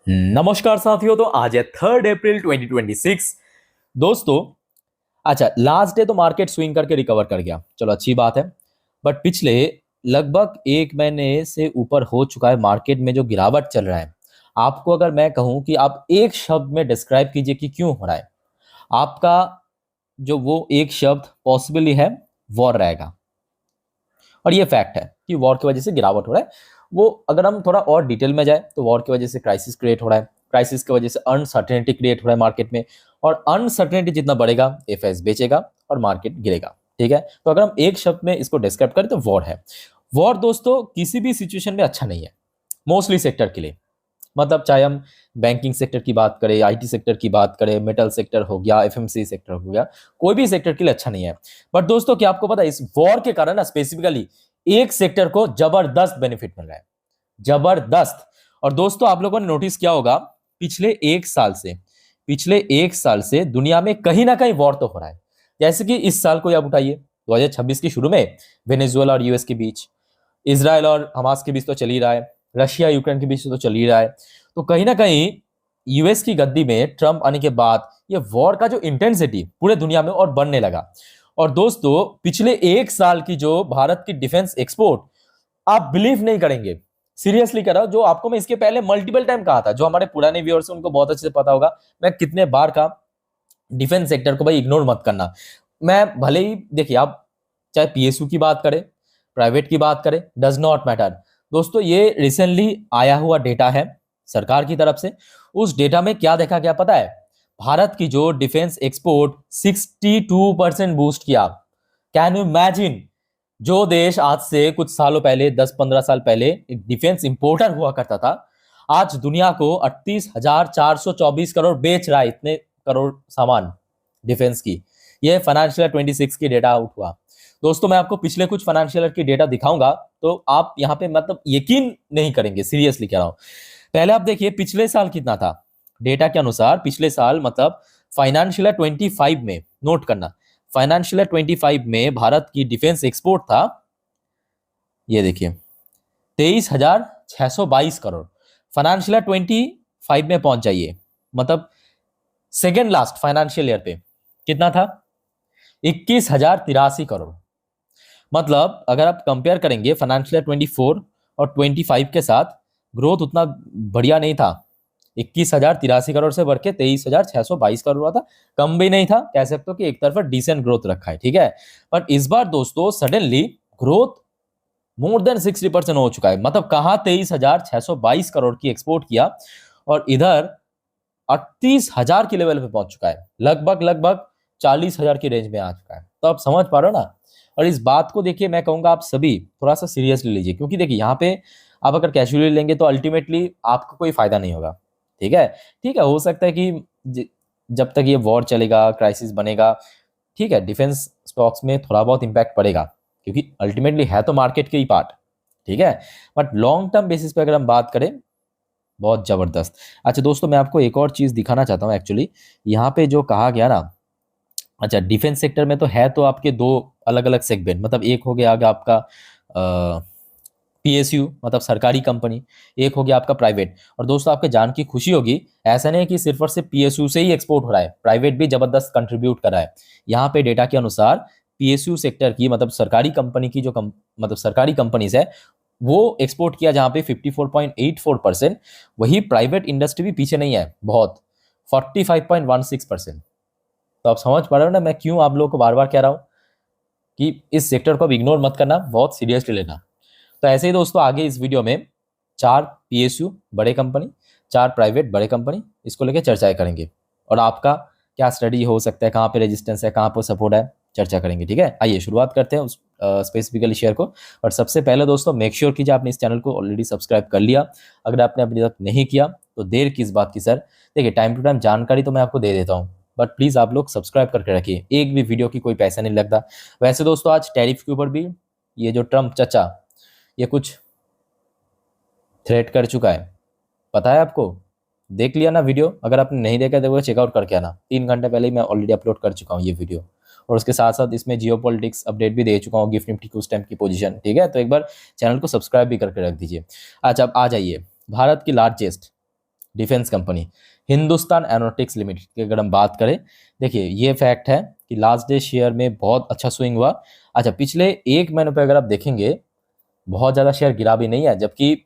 नमस्कार साथियों। तो आज है 3 अप्रैल 2026। दोस्तों, अच्छा, लास्ट डे तो मार्केट स्विंग करके रिकवर कर गया, चलो अच्छी बात है। बट पिछले लगभग एक महीने से ऊपर हो चुका है मार्केट में जो गिरावट चल रहा है। आपको अगर मैं कहूं कि आप एक शब्द में डिस्क्राइब कीजिए कि क्यों हो रहा है, आपका जो वो एक शब्द पॉसिबली है, वॉर रहेगा। और ये फैक्ट है कि वॉर की वजह से गिरावट हो रहा है। वो अगर हम थोड़ा और डिटेल में जाए तो वॉर की वजह से क्राइसिस क्रिएट हो रहा है, क्राइसिस की वजह से अनसर्टेनिटी क्रिएट हो रहा है मार्केट में। और अनसर्टेनिटी जितना बढ़ेगा, एफएस बेचेगा और मार्केट गिरेगा। ठीक है, तो अगर हम एक शब्द में इसको डिस्क्राइब करें तो वॉर है। वॉर दोस्तों किसी भी सिचुएशन में अच्छा नहीं है, मोस्टली सेक्टर के लिए। मतलब चाहे हम बैंकिंग सेक्टर की बात करें, आईटी सेक्टर की बात करें, मेटल सेक्टर हो गया, एफएमसी सेक्टर हो गया, कोई भी सेक्टर के लिए अच्छा नहीं है। बट दोस्तों, क्या आपको पता है इस वॉर के कारण ना स्पेसिफिकली एक सेक्टर को जबरदस्त बेनिफिट मिल रहा है, जबरदस्त। और दोस्तों, आप लोगों ने नोटिस किया होगा पिछले एक साल से दुनिया में कहीं ना कहीं वॉर तो हो रहा है। जैसे कि इस साल को आप उठाइए, 2026 के शुरू में वेनेजुएला और यूएस के बीच, इसराइल और हमास के बीच तो चल ही रहा है, रशिया यूक्रेन के बीच तो चल ही रहा है। तो कहीं ना कहीं यूएस की गद्दी में ट्रंप आने के बाद ये वॉर का जो इंटेंसिटी पूरे दुनिया में और बढ़ने लगा। और दोस्तों, पिछले एक साल की जो भारत की डिफेंस एक्सपोर्ट, आप बिलीव नहीं करेंगे, सीरियसली कह रहा हूं, जो आपको मैं इसके पहले मल्टीपल टाइम कहा था, जो हमारे पुराने व्यूअर्स हैं उनको बहुत अच्छे से पता होगा मैं कितने बार का डिफेंस सेक्टर को भाई इग्नोर मत करना। मैं भले ही देखिए, आप चाहे पीएसयू की बात करें, प्राइवेट की बात करें, डज नॉट मैटर। दोस्तों, ये रिसेंटली आया हुआ डेटा है सरकार की तरफ से। उस डेटा में क्या देखा गया पता है? भारत की जो डिफेंस एक्सपोर्ट 62% बूस्ट किया। Can you imagine? जो देश आज से कुछ सालों पहले, 10-15 साल पहले एक डिफेंस इंपोर्टर हुआ करता था, आज दुनिया को 38,424 करोड़ बेच रहा है, इतने करोड़ सामान डिफेंस की। यह फाइनेंशियल 26 की डेटा आउट हुआ। दोस्तों, मैं आपको पिछले कुछ फाइनेंशियल की डेटा दिखाऊंगा तो आप यहां पे मतलब यकीन नहीं करेंगे, सीरियसली कह रहा हूं। पहले आप देखिए पिछले साल कितना था। डेटा के अनुसार पिछले साल मतलब फाइनेंशियल 25 में, नोट करना, फाइनेंशियल 25 में भारत की डिफेंस एक्सपोर्ट था, ये देखिए, 23,622 करोड़। फाइनेंशियल 25 में पहुंच जाइए, मतलब सेकेंड लास्ट फाइनेंशियल ईयर पे कितना था? 21,083 करोड़। मतलब अगर आप कंपेयर करेंगे फाइनेंशियल 24 और 25 के साथ, ग्रोथ उतना बढ़िया नहीं था। 21,083 करोड़ से बढ़ के 23,622 करोड़ हुआ था। कम भी नहीं था, कह सकते हो कि एक तरफा डिसेंट ग्रोथ रखा है। ठीक है, बट इस बार दोस्तों सडनली ग्रोथ मोर देन 60% हो चुका है। मतलब कहा 23,622 करोड़ की एक्सपोर्ट किया और इधर 38,000 के लेवल पे पहुंच चुका है, लगभग लगभग 40,000 की रेंज में आ चुका है। तो आप समझ पा रहे हो ना। और इस बात को देखिए, मैं कहूंगा आप सभी थोड़ा सा सीरियसली लीजिए, क्योंकि देखिए यहाँ पे आप अगर कैजुअली लेंगे तो अल्टीमेटली आपको कोई फायदा नहीं होगा। ठीक है, ठीक है, हो सकता है कि जब तक ये वॉर चलेगा, क्राइसिस बनेगा, ठीक है, डिफेंस स्टॉक्स में थोड़ा बहुत इंपैक्ट पड़ेगा, क्योंकि अल्टीमेटली है तो मार्केट के ही पार्ट। ठीक है, बट लॉन्ग टर्म बेसिस पे अगर हम बात करें, बहुत जबरदस्त। अच्छा दोस्तों, मैं आपको एक और चीज दिखाना चाहता हूँ एक्चुअली। यहाँ पे जो कहा गया ना, अच्छा डिफेंस सेक्टर में तो है तो आपके दो अलग अलग सेगमेंट, मतलब एक हो गया आगे आपका पीएसयू, मतलब सरकारी कंपनी, एक हो गया आपका प्राइवेट। और दोस्तों, आपके जान की खुशी होगी, ऐसा नहीं है कि सिर्फ और सिर्फ पीएसयू से ही एक्सपोर्ट हो रहा है, प्राइवेट भी जबरदस्त कंट्रीब्यूट कर रहा है। यहाँ पे डेटा के अनुसार पीएसयू सेक्टर की, मतलब सरकारी कंपनी की जो मतलब सरकारी कंपनीज है, वो एक्सपोर्ट किया जहां पे 54.84%। वही प्राइवेट इंडस्ट्री भी पीछे नहीं है बहुत, 45.16%। तो आप समझ पा रहे हो ना मैं क्यों आप लोगों को बार बार कह रहा हूं कि इस सेक्टर को अब इग्नोर मत करना, बहुत सीरियसली लेना। तो ऐसे ही दोस्तों, आगे इस वीडियो में 4 पीएसयू बड़े कंपनी, 4 प्राइवेट बड़े कंपनी, इसको लेकर चर्चाएं करेंगे। और आपका क्या स्टडी हो सकता है, कहाँ पे रेजिस्टेंस है, कहाँ पे सपोर्ट है, चर्चा करेंगे। ठीक है, आइए शुरुआत करते हैं उस स्पेसिफिकली शेयर को। और सबसे पहले दोस्तों, मेक श्योर कीजिए आपने इस चैनल को ऑलरेडी सब्सक्राइब कर लिया। अगर आपने अभी तक नहीं किया तो देर किस बात की सर। देखिए, टाइम टू टाइम जानकारी तो मैं आपको दे देता हूँ, बट प्लीज़ आप लोग सब्सक्राइब करके रखिए, एक भी वीडियो की कोई पैसा नहीं लगता। वैसे दोस्तों, आज टैरिफ के ऊपर भी ये जो ट्रम्प चचा ये कुछ थ्रेट कर चुका है, पता है आपको? देख लिया ना वीडियो? अगर आपने नहीं देखा तो वो चेकआउट करके आना, 3 घंटे पहले ही मैं ऑलरेडी अपलोड कर चुका हूँ ये वीडियो। और उसके साथ साथ इसमें जियो पॉलिटिक्स अपडेट भी दे चुका हूँ, गिफ्ट निफ्टी की उस टाइम की पोजीशन। ठीक है, तो एक बार चैनल को सब्सक्राइब भी करके रख दीजिए। अच्छा, अब आ जाइए, भारत की largest defence company Hindustan aeronautics limited की अगर हम बात करें, देखिए ये फैक्ट है कि लास्ट डे शेयर में बहुत अच्छा स्विंग हुआ। अच्छा, पिछले एक महीने पे अगर आप देखेंगे बहुत ज़्यादा शेयर गिरा भी नहीं है, जबकि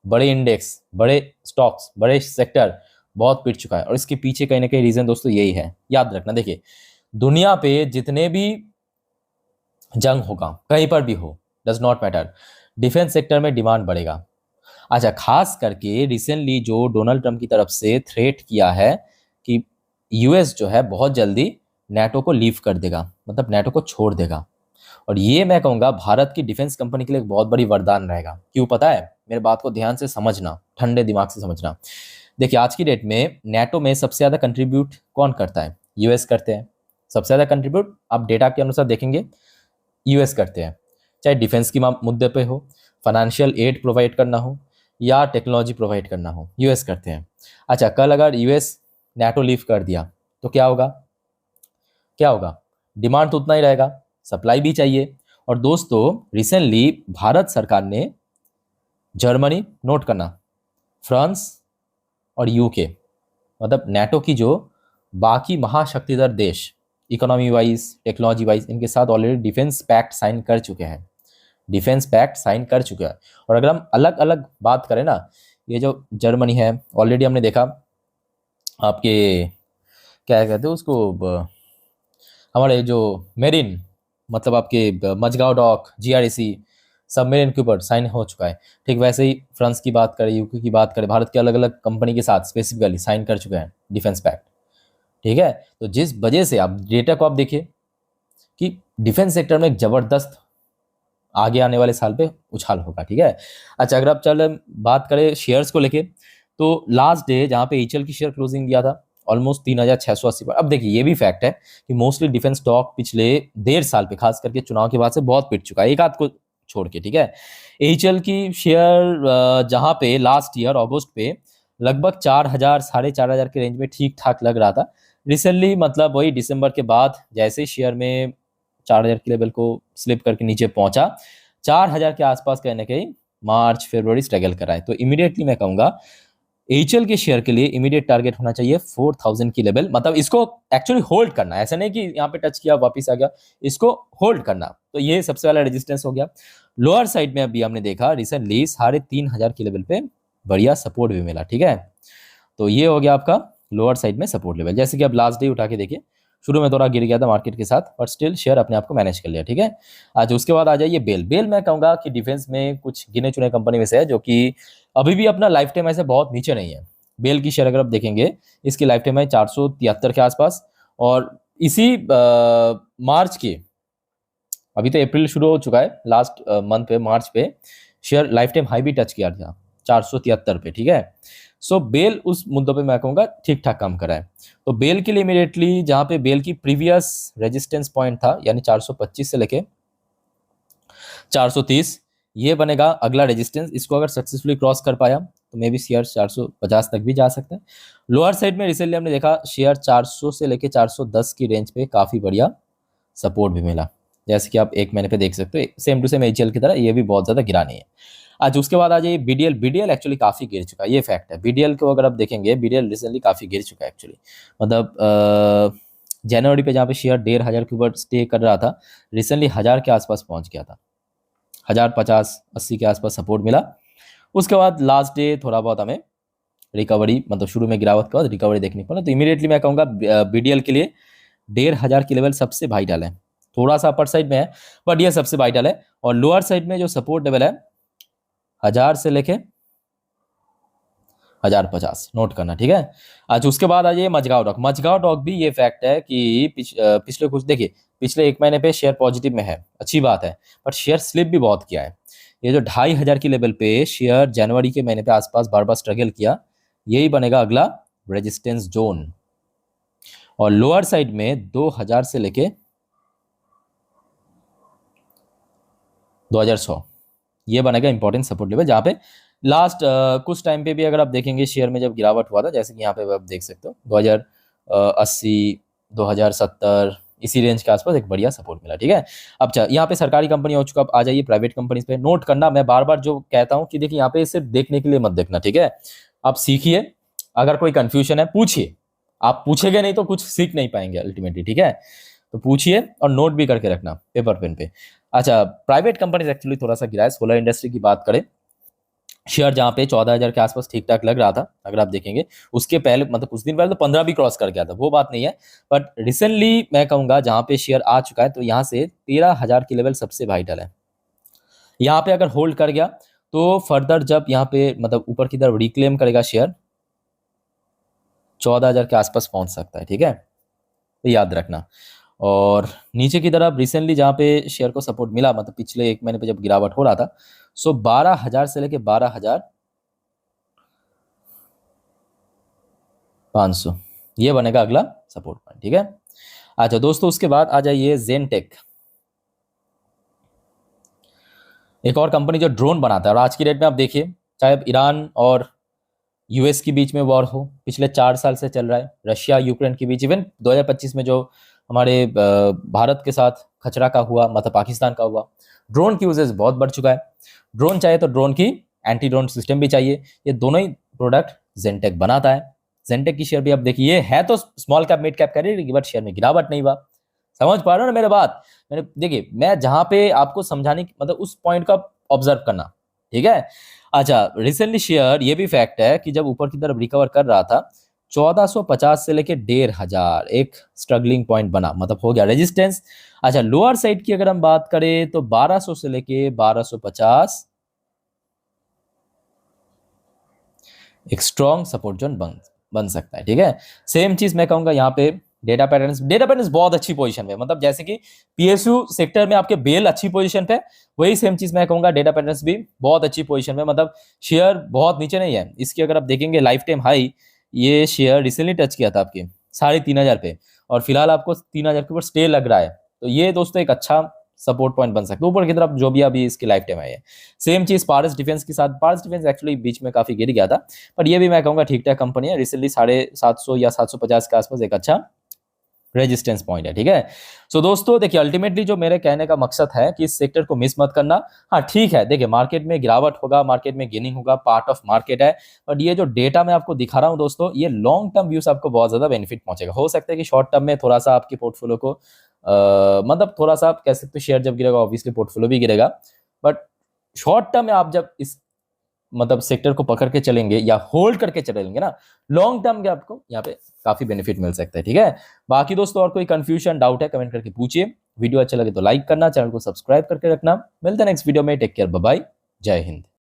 बड़े इंडेक्स, बड़े स्टॉक्स, बड़े सेक्टर बहुत पिट चुका है। और इसके पीछे कहीं ना कहीं रीजन दोस्तों यही है, याद रखना। देखिए दुनिया पे जितने भी जंग होगा, कहीं पर भी हो, does not matter, defence sector में डिमांड बढ़ेगा। अच्छा, खास करके रिसेंटली जो डोनाल्ड ट्रंप की तरफ से थ्रेट किया है कि यूएस जो है बहुत जल्दी नेटो को लीव कर देगा, मतलब नेटो को छोड़ देगा। और ये मैं कहूँगा भारत की डिफेंस कंपनी के लिए एक बहुत बड़ी वरदान रहेगा। क्यों पता है? मेरे बात को ध्यान से समझना, ठंडे दिमाग से समझना। देखिए आज की डेट में नेटो में सबसे ज़्यादा कंट्रीब्यूट कौन करता है? यूएस करते हैं। सबसे ज़्यादा कंट्रीब्यूट आप डेटा के अनुसार देखेंगे यूएस करते हैं, चाहे डिफेंस की मुद्दे पे हो, फाइनेंशियल एड प्रोवाइड करना हो या टेक्नोलॉजी प्रोवाइड करना हो, यूएस करते हैं। अच्छा, कल अगर यूएस नेटो लीव कर दिया तो क्या होगा? क्या होगा? डिमांड तो उतना ही रहेगा, सप्लाई भी चाहिए। और दोस्तों रिसेंटली भारत सरकार ने जर्मनी, नोट करना, फ्रांस और यूके, मतलब नेटो की जो बाकी महाशक्तिधर देश इकोनॉमी वाइज, टेक्नोलॉजी वाइज, इनके साथ ऑलरेडी डिफेंस पैक्ट साइन कर चुके हैं। डिफेंस पैक्ट साइन कर चुके हैं। और अगर हम अलग अलग बात करें ना, ये जो जर्मनी है ऑलरेडी हमने देखा आपके क्या कहते हैं उसको, हमारे जो मेरिन, मतलब आपके मझगांव डॉक, जीआरईसी सबमेरिन के ऊपर साइन हो चुका है। ठीक वैसे ही फ्रांस की बात करें, यूके की बात करें, भारत के अलग अलग कंपनी के साथ स्पेसिफिकली साइन कर चुके हैं डिफेंस पैक्ट। ठीक है, तो जिस वजह से आप डेटा को आप देखिए कि डिफेंस सेक्टर में एक जबरदस्त आगे आने वाले साल पे उछाल होगा। ठीक है। अच्छा, अगर आप चल बात करें शेयर्स को लेके, तो लास्ट डे जहाँ पे एचएल की शेयर क्लोजिंग दिया था ऑलमोस्ट 3680 पर। अब देखिए ये भी फैक्ट है कि मोस्टली डिफेंस स्टॉक पिछले 1.5 साल पे, खास करके चुनाव के बाद से बहुत पिट चुका है, एक आध को छोड़ के। ठीक है, एचएल की शेयर जहाँ पे लास्ट ईयर अगस्त पे लगभग 4000 4500 के रेंज में ठीक ठाक लग रहा था, रिसेंटली मतलब वही दिसंबर के बाद जैसे शेयर में 4000 के लेवल को स्लिप करके नीचे पहुंचा, 4000 के आसपास कहीं ना कहीं मार्च फरवरी स्ट्रगल कर रहा है। तो इमीडिएटली मैं कहूंगा एचएल के शेयर के लिए इमीडिएट टारगेट होना चाहिए 4000 की लेवल, मतलब इसको एक्चुअली होल्ड करना, ऐसा नहीं कि यहाँ पे टच किया वापस आ गया, इसको होल्ड करना। तो ये सबसे वाला रेजिस्टेंस हो गया। लोअर साइड में अभी हमने देखा रिसेंटली 3500 की लेवल पे बढ़िया सपोर्ट भी मिला। ठीक है, तो ये हो गया आपका लोअर साइड में सपोर्ट लेवल। जैसे कि आप लास्ट डे उठा के देखिए, शुरू में थोड़ा गिर गया था मार्केट के साथ, बट स्टिल शेयर अपने आप को मैनेज कर लिया। ठीक है, आज उसके बाद आ जाइए बेल। बेल मैं कहूँगा कि डिफेंस में कुछ गिने चुने कंपनी में से है जो कि अभी भी अपना लाइफ टाइम ऐसे बहुत नीचे नहीं है। बेल की शेयर अगर आप देखेंगे, इसकी लाइफ टाइम है 473 के आसपास। और इसी मार्च के, अभी तो अप्रैल शुरू हो चुका है, लास्ट मंथ पे मार्च पे शेयर लाइफ टाइम हाई भी टच किया था 473 पे। ठीक है, सो बेल उस मुद्दों पे मैं कहूँगा ठीक ठाक काम कर रहा है। तो बेल के लिए इमीडिएटली जहाँ पे बेल की प्रीवियस रेजिस्टेंस पॉइंट था, यानी 425 से लेके 430, ये बनेगा अगला रेजिस्टेंस। इसको अगर सक्सेसफुली क्रॉस कर पाया तो मे बी शेयर 450 तक भी जा सकते हैं। लोअर साइड में रिसेंटली हमने देखा शेयर 400 से लेके 410 की रेंज पे काफ़ी बढ़िया सपोर्ट भी मिला, जैसे कि आप एक महीने पे देख सकते हो। सेम टू सेम एचएल की तरह ये भी बहुत ज़्यादा गिरा नहीं है। आज उसके बाद आ जाइए बीडीएल। बीडीएल एक्चुअली काफ़ी गिर चुका है, ये फैक्ट है। बीडीएल को अगर आप देखेंगे, बीडीएल रिसेंटली काफ़ी गिर चुका है एक्चुअली, मतलब जनवरी पे जहाँ पे शेयर 1500 के ऊपर स्टे कर रहा था, रिसेंटली 1000 के आसपास पहुँच गया था, 1050-80 के आसपास सपोर्ट मिला। उसके बाद लास्ट डे थोड़ा बहुत हमें रिकवरी, मतलब शुरू में गिरावट के बाद रिकवरी देखने को मिला। तो इमीडिएटली मैं कहूँगा बीडीएल के लिए 1500 की लेवल सबसे वाइटल है। थोड़ा सा अपर साइड में है बट ये सबसे वाइटल है। और लोअर साइड में जो सपोर्ट लेवल है 1000 से लेके 1050, नोट करना। ठीक है, आज उसके बाद आ जाइए मझगांव डॉक। मझगांव डॉक भी ये फैक्ट है कि पिछले कुछ देखिए, पिछले एक महीने पे शेयर पॉजिटिव में है, अच्छी बात है, बट शेयर स्लिप भी बहुत किया है। ये जो 2500 की लेवल पे शेयर जनवरी के महीने पे आसपास बार बार स्ट्रगल किया, यही बनेगा अगला रेजिस्टेंस जोन। और लोअर साइड में 2000 से लेके 2100, ये बनेगा इंपॉर्टेंट सपोर्ट लेवल, जहाँ पे लास्ट कुछ टाइम पे भी अगर आप देखेंगे शेयर में जब गिरावट हुआ था, जैसे कि यहाँ पे आप देख सकते हो 2080 2070 इसी रेंज के आसपास एक बढ़िया सपोर्ट मिला। ठीक है, अब यहाँ पे सरकारी कंपनी हो चुका, अब आ जाइए प्राइवेट कंपनीज पे। नोट करना, मैं बार बार जो कहता हूँ कि देखिए यहाँ पे सिर्फ देखने के लिए मत देखना, ठीक है, आप सीखिए, अगर कोई कंफ्यूजन है पूछिए, आप पूछेंगे नहीं तो कुछ सीख नहीं पाएंगे अल्टीमेटली, ठीक है। तो पूछिए और नोट भी करके रखना पेपर पेन पे। अच्छा, प्राइवेट कंपनीज एक्चुअली थोड़ा सा गिरा है। सोलर इंडस्ट्री की बात करें, शेयर जहाँ पे 14,000 के आसपास ठीक ठाक लग रहा था, अगर आप देखेंगे उसके पहले मतलब कुछ दिन पहले तो 15 भी क्रॉस कर गया था, वो बात नहीं है। बट रिसेंटली मैं कहूंगा जहाँ पे शेयर आ चुका है, तो यहाँ से 13,000 की लेवल सबसे वाइटल है। यहाँ पे अगर होल्ड कर गया तो फर्दर जब यहाँ पे मतलब ऊपर की तरफ रिक्लेम करेगा शेयर, 14,000 के आसपास पहुंच सकता है, ठीक है, तो याद रखना। और नीचे की तरफ रिसेंटली जहाँ पे शेयर को सपोर्ट मिला, मतलब पिछले 1 महीने पे जब गिरावट हो रहा था, सो 12,000 से लेके 12,500 ये बनेगा अगला सपोर्ट पॉइंट, ठीक है। अच्छा दोस्तों, उसके बाद आ जाइए जेनटेक, एक और कंपनी जो ड्रोन बनाता है। और आज की डेट में आप देखिए, चाहे ईरान और यूएस के बीच में वॉर हो, पिछले 4 साल से चल रहा है, रशिया यूक्रेन के बीच, इवन 2025 में जो हमारे भारत के साथ खचरा का हुआ, मतलब पाकिस्तान का हुआ, ड्रोन की यूजेस बहुत बढ़ चुका है। ड्रोन चाहिए तो ड्रोन की एंटी ड्रोन सिस्टम भी चाहिए, ये दोनों ही प्रोडक्ट जेनटेक बनाता है। जेनटेक की शेयर भी आप देखिए, है तो small cap mid cap category, but share में गिरावट नहीं हुआ। समझ पा रहे हो ना मेरे बात? मैंने देखिए, मैं जहां पे आपको समझाने मतलब उस पॉइंट का ऑब्जर्व करना, ठीक है। अच्छा, रिसेंटली शेयर ये भी फैक्ट है कि जब ऊपर की तरफ रिकवर कर रहा था, 1450 से लेके 1,500 एक स्ट्रगलिंग पॉइंट बना, मतलब हो गया रेजिस्टेंस। अच्छा, लोअर साइड की अगर हम बात करें तो 1200 से लेके 1250 एक स्ट्रॉन्ग सपोर्ट जोन बन सकता है, ठीक है। सेम चीज मैं कहूंगा यहाँ पे डेटा पैटर्न्स बहुत अच्छी पोजीशन पे, मतलब जैसे कि पीएसयू सेक्टर में आपके बेल अच्छी पोजीशन पे, वही सेम चीज मैं कहूंगा डेटा पैटर्न्स भी बहुत अच्छी पोजीशन पे। मतलब शेयर बहुत नीचे नहीं है, इसकी अगर आप देखेंगे लाइफ टाइम हाई, ये शेयर रिसेंटली टच किया था आपके 3,500 पे, और फिलहाल आपको 3,000 के ऊपर स्टे लग रहा है। तो ये दोस्तों एक अच्छा सपोर्ट पॉइंट बन सकता है ऊपर की तरफ, जो भी अभी इसकी लाइफ टाइम है। सेम चीज पारस डिफेंस के साथ, पारस डिफेंस एक्चुअली बीच में काफी गिर गया था, पर ये भी मैं कहूंगा ठीक ठाक कंपनी है। रिसेंटली 750 या 750 के आसपास एक अच्छा रेजिस्टेंस पॉइंट है, ठीक है। सो दोस्तों देखिए, अल्टीमेटली जो मेरे कहने का मकसद है कि इस सेक्टर को मिस मत करना। हाँ ठीक है, देखिए मार्केट में गिरावट होगा, मार्केट में गेनिंग होगा, पार्ट ऑफ मार्केट है, बट ये जो डेटा मैं आपको दिखा रहा हूं दोस्तों, ये लॉन्ग टर्म व्यू से आपको बहुत ज्यादा बेनिफिट पहुंचेगा। हो सकता है कि शॉर्ट टर्म में थोड़ा सा आपके पोर्टफोलियो को मतलब थोड़ा सा आप कह सकते हो, शेयर जब गिरेगा ऑब्वियसली पोर्टफोलियो भी गिरेगा, बट शॉर्ट टर्म में आप जब इस मतलब सेक्टर को पकड़ के चलेंगे या होल्ड करके चलेंगे ना, लॉन्ग टर्म के आपको यहाँ पे काफी बेनिफिट मिल सकता है, ठीक है। बाकी दोस्तों और कोई कंफ्यूजन डाउट है कमेंट करके पूछिए। वीडियो अच्छा लगे तो लाइक करना, चैनल को सब्सक्राइब करके रखना। मिलते हैं नेक्स्ट वीडियो में, टेक केयर, बाय बाय, जय हिंद।